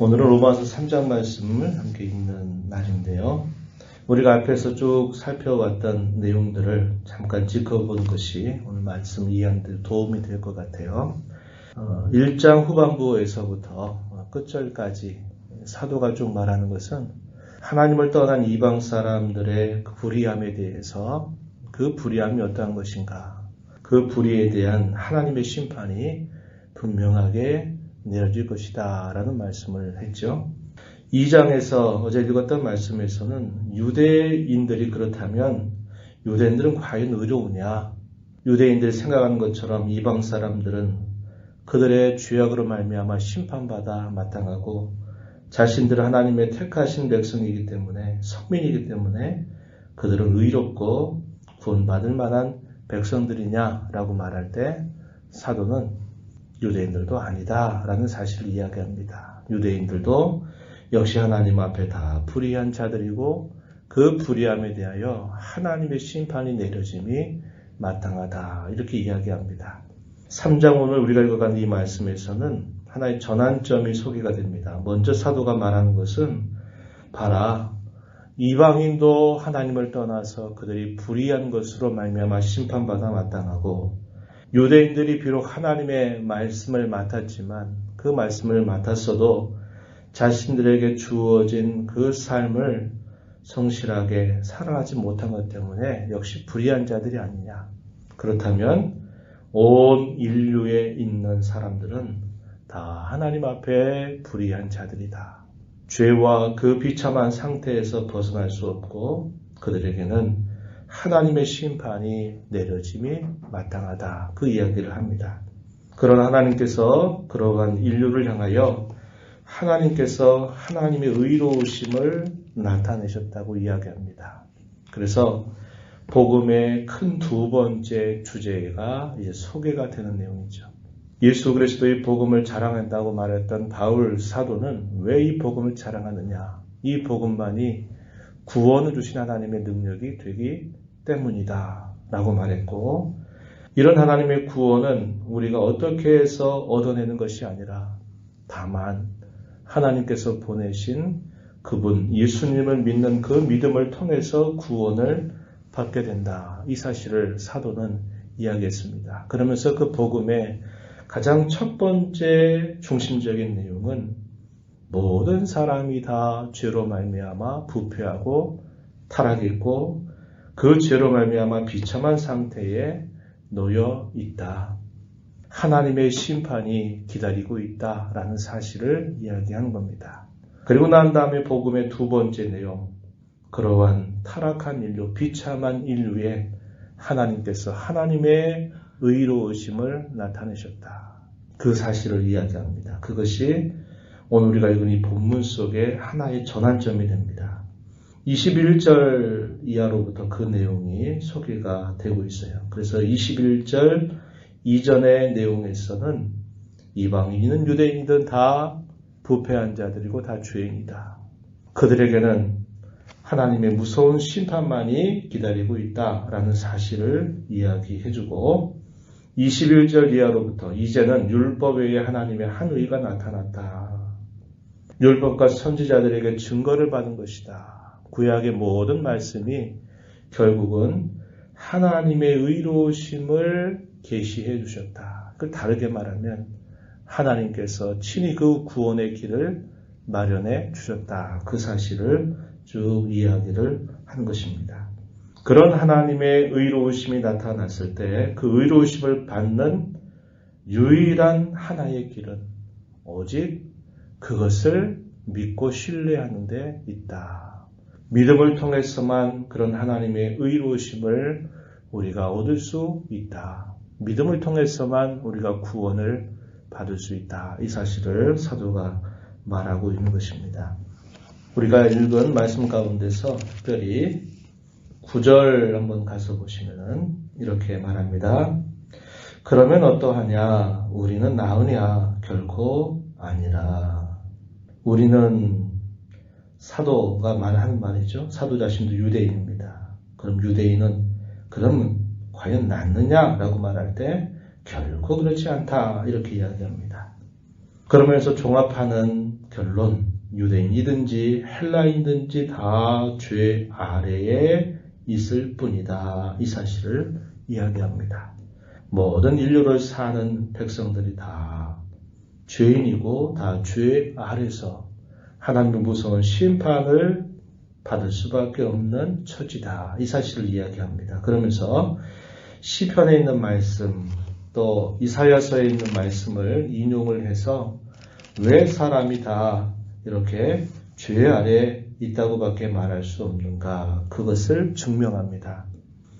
오늘은 로마서 3장 말씀을 함께 읽는 날인데요. 우리가 앞에서 쭉 살펴왔던 내용들을 잠깐 짚어보는 것이 오늘 말씀 이해하는 데 도움이 될 것 같아요. 1장 후반부에서부터 끝절까지 사도가 쭉 말하는 것은 하나님을 떠난 이방 사람들의 그 불의함에 대해서 그 불의함이 어떠한 것인가, 그 불의에 대한 하나님의 심판이 분명하게 내려질 것이다 라는 말씀을 했죠. 2장에서 어제 읽었던 말씀에서는 유대인들이 그렇다면 유대인들은 과연 의로우냐, 유대인들이 생각하는 것처럼 이방 사람들은 그들의 죄악으로 말미암아 심판받아 마땅하고 자신들은 하나님의 택하신 백성이기 때문에, 성민이기 때문에 그들은 의롭고 구원받을 만한 백성들이냐라고 말할 때 사도는 유대인들도 아니다 라는 사실을 이야기합니다. 유대인들도 역시 하나님 앞에 다 불의한 자들이고 그 불의함에 대하여 하나님의 심판이 내려짐이 마땅하다 이렇게 이야기합니다. 3장 오늘 우리가 읽어가는 이 말씀에서는 하나의 전환점이 소개가 됩니다. 먼저 사도가 말하는 것은 봐라, 이방인도 하나님을 떠나서 그들이 불의한 것으로 말미암아 심판받아 마땅하고 유대인들이 비록 하나님의 말씀을 맡았지만 그 말씀을 맡았어도 자신들에게 주어진 그 삶을 성실하게 살아가지 못한 것 때문에 역시 불의한 자들이 아니냐. 그렇다면 온 인류에 있는 사람들은 다 하나님 앞에 불의한 자들이다. 죄와 그 비참한 상태에서 벗어날 수 없고 그들에게는 하나님의 심판이 내려짐이 마땅하다. 그 이야기를 합니다. 그러나 하나님께서 그러한 인류를 향하여 하나님께서 하나님의 의로우심을 나타내셨다고 이야기합니다. 그래서 복음의 큰 두 번째 주제가 이제 소개가 되는 내용이죠. 예수 그리스도의 복음을 자랑한다고 말했던 바울 사도는 왜 이 복음을 자랑하느냐? 이 복음만이 구원을 주신 하나님의 능력이 되기 때문이다 라고 말했고, 이런 하나님의 구원은 우리가 어떻게 해서 얻어내는 것이 아니라 다만 하나님께서 보내신 그분 예수님을 믿는 그 믿음을 통해서 구원을 받게 된다. 이 사실을 사도는 이야기했습니다. 그러면서 그 복음의 가장 첫 번째 중심적인 내용은 모든 사람이 다 죄로 말미암아 부패하고 타락했고 그 죄로 말미암아 비참한 상태에 놓여 있다. 하나님의 심판이 기다리고 있다라는 사실을 이야기하는 겁니다. 그리고 난 다음에 복음의 두 번째 내용, 그러한 타락한 인류, 비참한 인류에 하나님께서 하나님의 의로우심을 나타내셨다. 그 사실을 이야기합니다. 그것이 오늘 우리가 읽은 이 본문 속에 하나의 전환점이 됩니다. 21절 이하로부터 그 내용이 소개가 되고 있어요. 그래서 21절 이전의 내용에서는 이방인이든 유대인이든 다 부패한 자들이고 다 죄인이다. 그들에게는 하나님의 무서운 심판만이 기다리고 있다라는 사실을 이야기해주고 21절 이하로부터 이제는 율법 외에 하나님의 한 의가 나타났다. 율법과 선지자들에게 증거를 받은 것이다. 구약의 모든 말씀이 결국은 하나님의 의로우심을 계시해 주셨다. 그걸 다르게 말하면 하나님께서 친히 그 구원의 길을 마련해 주셨다. 그 사실을 쭉 이야기를 한 것입니다. 그런 하나님의 의로우심이 나타났을 때 그 의로우심을 받는 유일한 하나의 길은 오직 그것을 믿고 신뢰하는 데 있다. 믿음을 통해서만 그런 하나님의 의로우심을 우리가 얻을 수 있다. 믿음을 통해서만 우리가 구원을 받을 수 있다. 이 사실을 사도가 말하고 있는 것입니다. 우리가 읽은 말씀 가운데서 특별히 9절 한번 가서 보시면 이렇게 말합니다. 그러면 어떠하냐? 우리는 나으냐? 결코 아니라. 우리는 사도가 말하는 말이죠. 사도 자신도 유대인입니다. 그럼 유대인은 그럼 과연 낫느냐라고 말할 때 결코 그렇지 않다 이렇게 이야기합니다. 그러면서 종합하는 결론, 유대인이든지 헬라인이든지 다 죄 아래에 있을 뿐이다. 이 사실을 이야기합니다. 모든 인류를 사는 백성들이 다 죄인이고 다 죄 아래서 하나님의 무서운 심판을 받을 수밖에 없는 처지다. 이 사실을 이야기합니다. 그러면서 시편에 있는 말씀 또 이사야서에 있는 말씀을 인용을 해서 왜 사람이 다 이렇게 죄 아래 있다고밖에 말할 수 없는가? 그것을 증명합니다.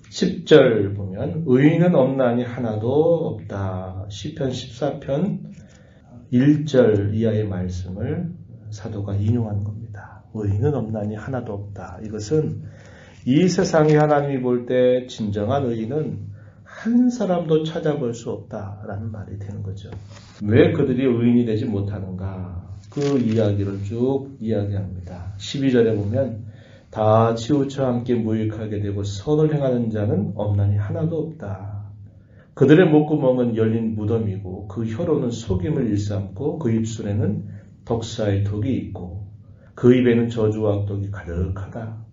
10절 보면 의인은 없나니 하나도 없다. 시편 14편 1절 이하의 말씀을 사도가 인용한 겁니다. 의인은 없나니 하나도 없다. 이것은 이 세상에 하나님이 볼 때 진정한 의인은 한 사람도 찾아볼 수 없다라는 말이 되는 거죠. 왜 그들이 의인이 되지 못하는가? 그 이야기를 쭉 이야기합니다. 12절에 보면 다 치우쳐 함께 무익하게 되고 선을 행하는 자는 없나니 하나도 없다. 그들의 목구멍은 열린 무덤이고 그 혀로는 속임을 일삼고 그 입술에는 독사의 독이 있고 그 입에는 저주와 악독이 가득하다.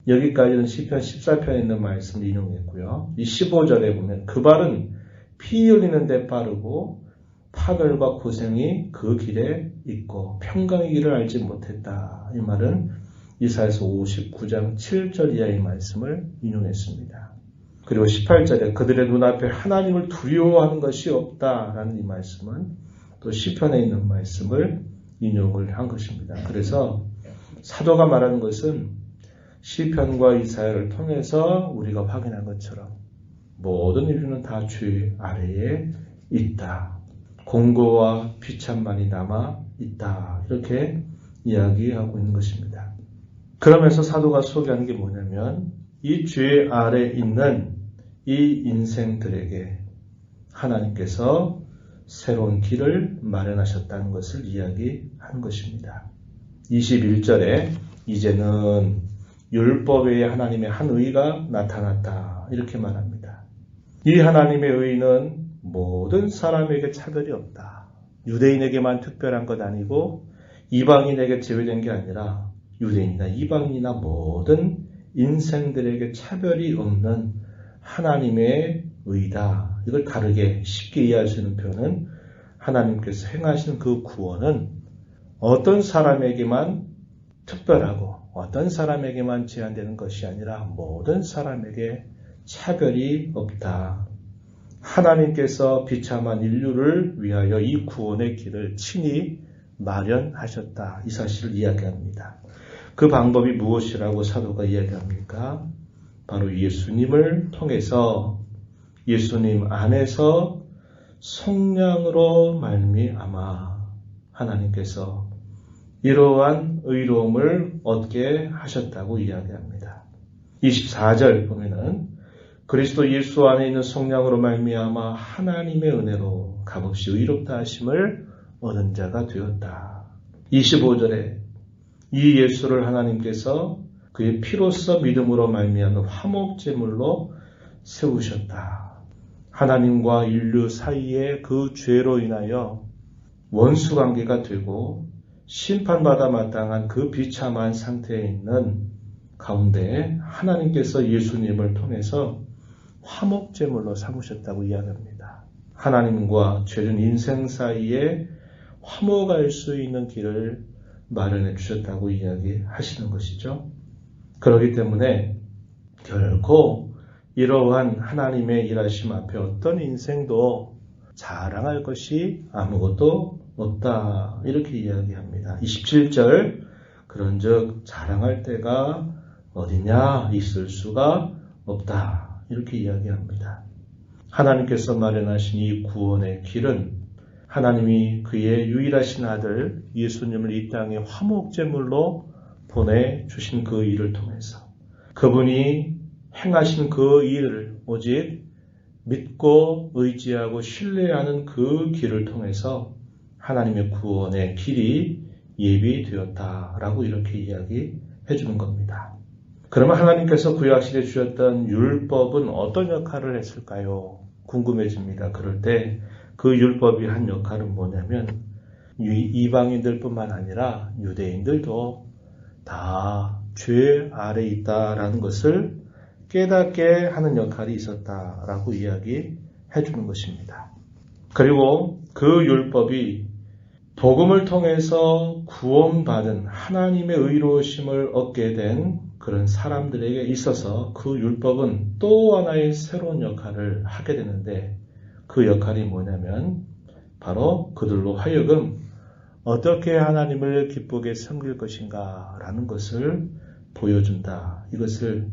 여기까지는 시편 14편에 있는 말씀을 인용했고요. 이 15절에 보면 그 발은 피 흘리는 데 빠르고 파멸과 고생이 그 길에 있고 평강의 길을 알지 못했다. 이 말은 이사야서 59장 7절 이하의 말씀을 인용했습니다. 그리고 18절에 그들의 눈앞에 하나님을 두려워하는 것이 없다라는 이 말씀은 또 시편에 있는 말씀을 인용을 한 것입니다. 그래서 사도가 말하는 것은 시편과 이사야를 통해서 우리가 확인한 것처럼 모든 인류는 다 죄 아래에 있다. 공고와 비참만이 남아 있다. 이렇게 이야기하고 있는 것입니다. 그러면서 사도가 소개하는 게 뭐냐면 이 죄 아래 있는 이 인생들에게 하나님께서 새로운 길을 마련하셨다는 것을 이야기한 것입니다. 21절에 이제는 율법 외에 하나님의 한 의가 나타났다. 이렇게 말합니다. 이 하나님의 의는 모든 사람에게 차별이 없다. 유대인에게만 특별한 것 아니고 이방인에게 제외된 게 아니라 유대인이나 이방인이나 모든 인생들에게 차별이 없는 하나님의 의다. 이걸 다르게 쉽게 이해할 수 있는 표현은 하나님께서 행하시는 그 구원은 어떤 사람에게만 특별하고 어떤 사람에게만 제한되는 것이 아니라 모든 사람에게 차별이 없다. 하나님께서 비참한 인류를 위하여 이 구원의 길을 친히 마련하셨다. 이 사실을 이야기합니다. 그 방법이 무엇이라고 사도가 이야기합니까? 바로 예수님을 통해서 예수님 안에서 성령으로 말미암아 하나님께서 이러한 의로움을 얻게 하셨다고 이야기합니다. 24절 보면은 그리스도 예수 안에 있는 성령으로 말미암아 하나님의 은혜로 값없이 의롭다 하심을 얻은 자가 되었다. 25절에 이 예수를 하나님께서 그의 피로써 믿음으로 말미암는 화목제물로 세우셨다. 하나님과 인류 사이에 그 죄로 인하여 원수관계가 되고 심판받아 마땅한 그 비참한 상태에 있는 가운데 하나님께서 예수님을 통해서 화목제물로 삼으셨다고 이야기합니다. 하나님과 죄진 인생 사이에 화목할 수 있는 길을 마련해 주셨다고 이야기하시는 것이죠. 그렇기 때문에 결코 이러한 하나님의 일하심 앞에 어떤 인생도 자랑할 것이 아무것도 없다. 이렇게 이야기합니다. 27절 그런즉 자랑할 때가 어디냐 있을 수가 없다. 이렇게 이야기합니다. 하나님께서 마련하신 이 구원의 길은 하나님이 그의 유일하신 아들 예수님을 이 땅에 화목제물로 보내주신 그 일을 통해서 그분이 행하신 그 일을 오직 믿고 의지하고 신뢰하는 그 길을 통해서 하나님의 구원의 길이 예비되었다라고 이렇게 이야기해 주는 겁니다. 그러면 하나님께서 구약시대에 주셨던 율법은 어떤 역할을 했을까요? 궁금해집니다. 그럴 때 그 율법이 한 역할은 뭐냐면 이방인들뿐만 아니라 유대인들도 다 죄 아래 있다라는 것을 깨닫게 하는 역할이 있었다라고 이야기해 주는 것입니다. 그리고 그 율법이 복음을 통해서 구원받은 하나님의 의로우심을 얻게 된 그런 사람들에게 있어서 그 율법은 또 하나의 새로운 역할을 하게 되는데 그 역할이 뭐냐면 바로 그들로 하여금 어떻게 하나님을 기쁘게 섬길 것인가 라는 것을 보여준다. 이것을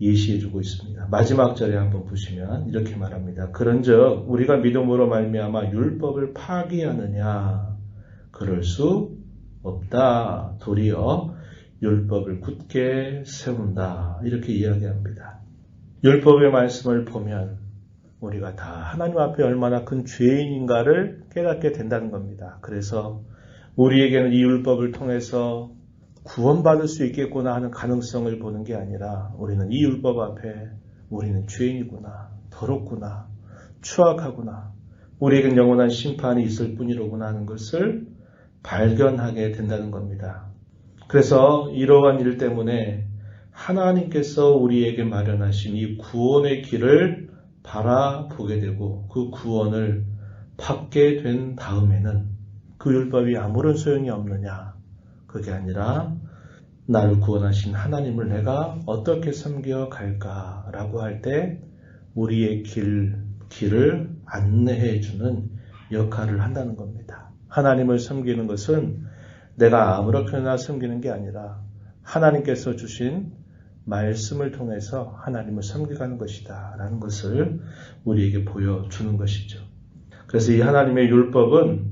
예시해주고 있습니다. 마지막 절에 한번 보시면 이렇게 말합니다. 그런즉 우리가 믿음으로 말미암아 율법을 파기하느냐? 그럴 수 없다. 도리어 율법을 굳게 세운다. 이렇게 이야기합니다. 율법의 말씀을 보면 우리가 다 하나님 앞에 얼마나 큰 죄인인가를 깨닫게 된다는 겁니다. 그래서 우리에게는 이 율법을 통해서 구원받을 수 있겠구나 하는 가능성을 보는 게 아니라 우리는 이 율법 앞에 우리는 죄인이구나, 더럽구나, 추악하구나, 우리에겐 영원한 심판이 있을 뿐이로구나 하는 것을 발견하게 된다는 겁니다. 그래서 이러한 일 때문에 하나님께서 우리에게 마련하신 이 구원의 길을 바라보게 되고 그 구원을 받게 된 다음에는 그 율법이 아무런 소용이 없느냐? 그게 아니라 나를 구원하신 하나님을 내가 어떻게 섬겨갈까라고 할 때 우리의 길을 안내해 주는 역할을 한다는 겁니다. 하나님을 섬기는 것은 내가 아무렇게나 섬기는 게 아니라 하나님께서 주신 말씀을 통해서 하나님을 섬겨가는 것이다 라는 것을 우리에게 보여주는 것이죠. 그래서 이 하나님의 율법은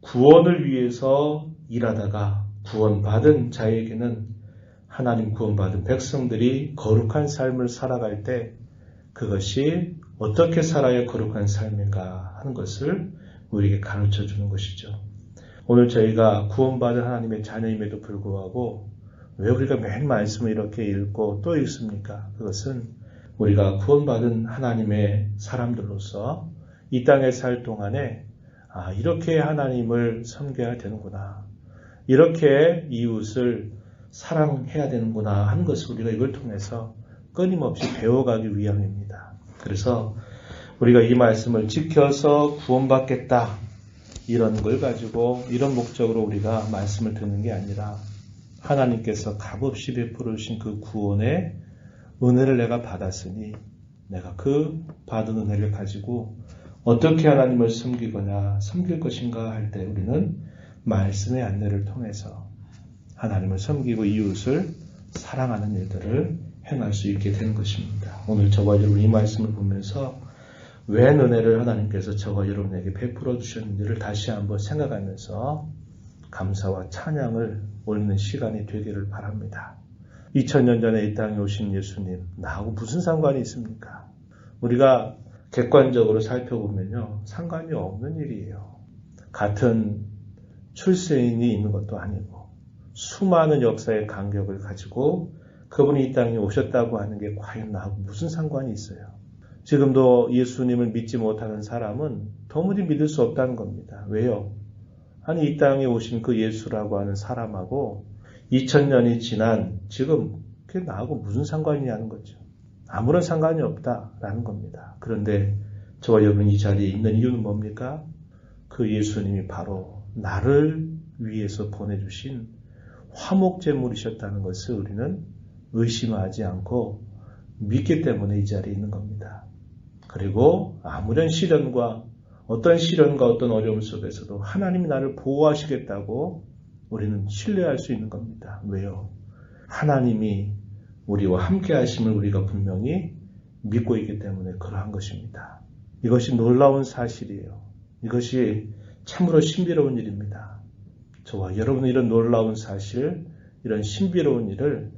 구원을 위해서 일하다가 구원받은 자에게는 하나님 구원받은 백성들이 거룩한 삶을 살아갈 때 그것이 어떻게 살아야 거룩한 삶인가 하는 것을 우리에게 가르쳐 주는 것이죠. 오늘 저희가 구원받은 하나님의 자녀임에도 불구하고 왜 우리가 매일 말씀을 이렇게 읽고 또 읽습니까? 그것은 우리가 구원받은 하나님의 사람들로서 이 땅에 살 동안에 이렇게 하나님을 섬겨야 되는구나. 이렇게 이웃을 사랑해야 되는구나 하는 것을 우리가 이걸 통해서 끊임없이 배워가기 위함입니다. 그래서 우리가 이 말씀을 지켜서 구원받겠다. 이런 걸 가지고 이런 목적으로 우리가 말씀을 듣는 게 아니라 하나님께서 값없이 베풀어 주신 그 구원의 은혜를 내가 받았으니 내가 그 받은 은혜를 가지고 어떻게 하나님을 섬기거나 섬길 것인가 할 때 우리는 말씀의 안내를 통해서 하나님을 섬기고 이웃을 사랑하는 일들을 행할 수 있게 되는 것입니다. 오늘 저와 여러분 이 말씀을 보면서 웬 은혜를 하나님께서 저와 여러분에게 베풀어 주셨는지를 다시 한번 생각하면서 감사와 찬양을 올리는 시간이 되기를 바랍니다. 2000년 전에 이 땅에 오신 예수님, 나하고 무슨 상관이 있습니까? 우리가 객관적으로 살펴보면요, 상관이 없는 일이에요. 같은 출세인이 있는 것도 아니고 수많은 역사의 간격을 가지고 그분이 이 땅에 오셨다고 하는 게 과연 나하고 무슨 상관이 있어요? 지금도 예수님을 믿지 못하는 사람은 도무지 믿을 수 없다는 겁니다. 왜요? 아니 이 땅에 오신 그 예수라고 하는 사람하고 2000년이 지난 지금 그게 나하고 무슨 상관이냐는 거죠. 아무런 상관이 없다라는 겁니다. 그런데 저와 여러분이 이 자리에 있는 이유는 뭡니까? 그 예수님이 바로 나를 위해서 보내주신 화목제물이셨다는 것을 우리는 의심하지 않고 믿기 때문에 이 자리에 있는 겁니다. 그리고 아무런 시련과 어떤 어려움 속에서도 하나님이 나를 보호하시겠다고 우리는 신뢰할 수 있는 겁니다. 왜요? 하나님이 우리와 함께 하심을 우리가 분명히 믿고 있기 때문에 그러한 것입니다. 이것이 놀라운 사실이에요. 이것이 참으로 신비로운 일입니다. 저와 여러분은 이런 놀라운 사실, 이런 신비로운 일을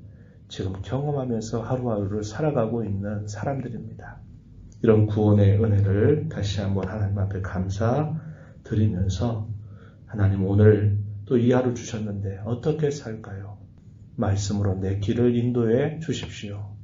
지금 경험하면서 하루하루를 살아가고 있는 사람들입니다. 이런 구원의 은혜를 다시 한번 하나님 앞에 감사드리면서 하나님 오늘 또 이 하루 주셨는데 어떻게 살까요? 말씀으로 내 길을 인도해 주십시오.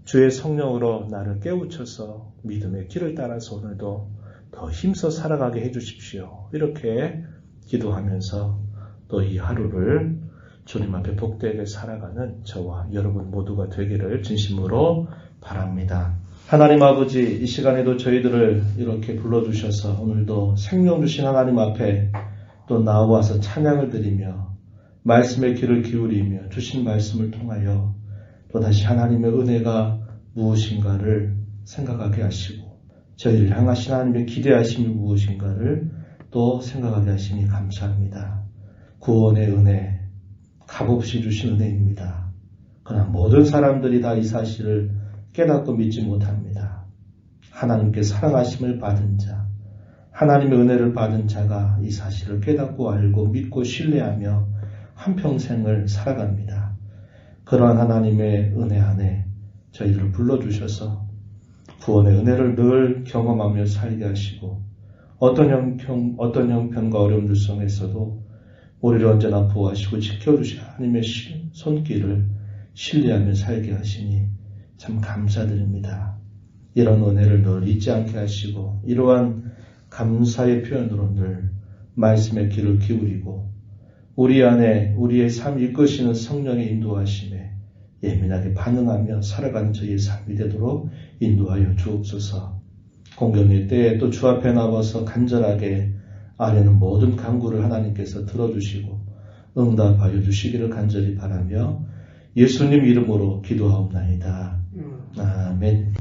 주의 성령으로 나를 깨우쳐서 믿음의 길을 따라서 오늘도 더 힘써 살아가게 해 주십시오. 이렇게 기도하면서 또 이 하루를 주님 앞에 복되게 살아가는 저와 여러분 모두가 되기를 진심으로 바랍니다. 하나님 아버지, 이 시간에도 저희들을 이렇게 불러주셔서 오늘도 생명 주신 하나님 앞에 또 나와서 찬양을 드리며 말씀의 귀를 기울이며 주신 말씀을 통하여 또다시 하나님의 은혜가 무엇인가를 생각하게 하시고 저희를 향하신 하나님의 기대하심이 무엇인가를 또 생각하게 하시니 감사합니다. 구원의 은혜, 값없이 주신 은혜입니다. 그러나 모든 사람들이 다 이 사실을 깨닫고 믿지 못합니다. 하나님께 사랑하심을 받은 자, 하나님의 은혜를 받은 자가 이 사실을 깨닫고 알고 믿고 신뢰하며 한평생을 살아갑니다. 그러한 하나님의 은혜 안에 저희들을 불러주셔서 구원의 은혜를 늘 경험하며 살게 하시고 어떤 형편과 어려움들 속에서도 우리를 언제나 보호하시고 지켜주신 하나님의 손길을 신뢰하며 살게 하시니 참 감사드립니다. 이런 은혜를 늘 잊지 않게 하시고 이러한 감사의 표현으로 늘 말씀의 귀를 기울이고 우리 안에 우리의 삶 이끄시는 성령의 인도하심에 예민하게 반응하며 살아가는 저희의 삶이 되도록 인도하여 주옵소서. 공경의 때에 또 주 앞에 나와서 간절하게 아뢰는 모든 간구를 하나님께서 들어주시고 응답하여 주시기를 간절히 바라며 예수님 이름으로 기도하옵나이다. 아멘.